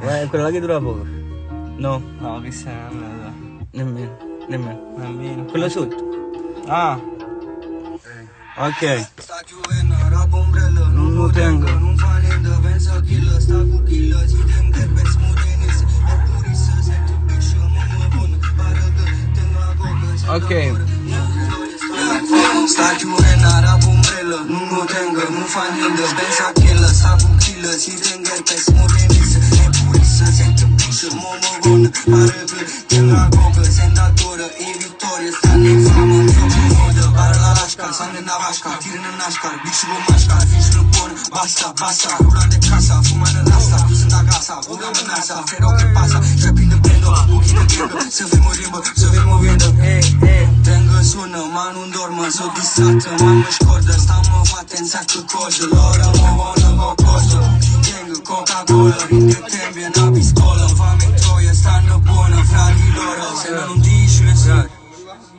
Ma è quella là che dura poco. No, No, questa è una merda. nemmeno. Quello sotto. Ah, Ok. Sta chiudendo, rap umbrella, non lo tengo, non fa niente, pensa kill, sta cu kill, ci tem gerbe smutenis, e purissă, sento bitch, mă bun, pare că tengo la cocă, Ok. sta chiudendo, rap umbrella, non lo tengo, non fa niente, pensa kill, sta cu kill, ci tem gerbe smutenis, e purissă, sento bitch, mă bun, pare că tengo la cocă, sentatoră, e victorie, sta ne famă, Sande na vașca, tire în nașca, bici cu mașca, fici în bun, basta, rula de casa, fuma în rasta, tu sunt acasă, una amenața, ferau que pasa, trapping de prendo, ochii de gândă, să fim o rimbă, să fim o vindă, Tengă sună, ma nu-mi dormă, s-o distrată, mamă șcordă, stamă atenția cu codă, l'ora mă vonă, mă costă, Tengă, Coca-Cola, rinde tembie, na pistola, va mentroie, stană bună, frarilor, se nu-mi dici,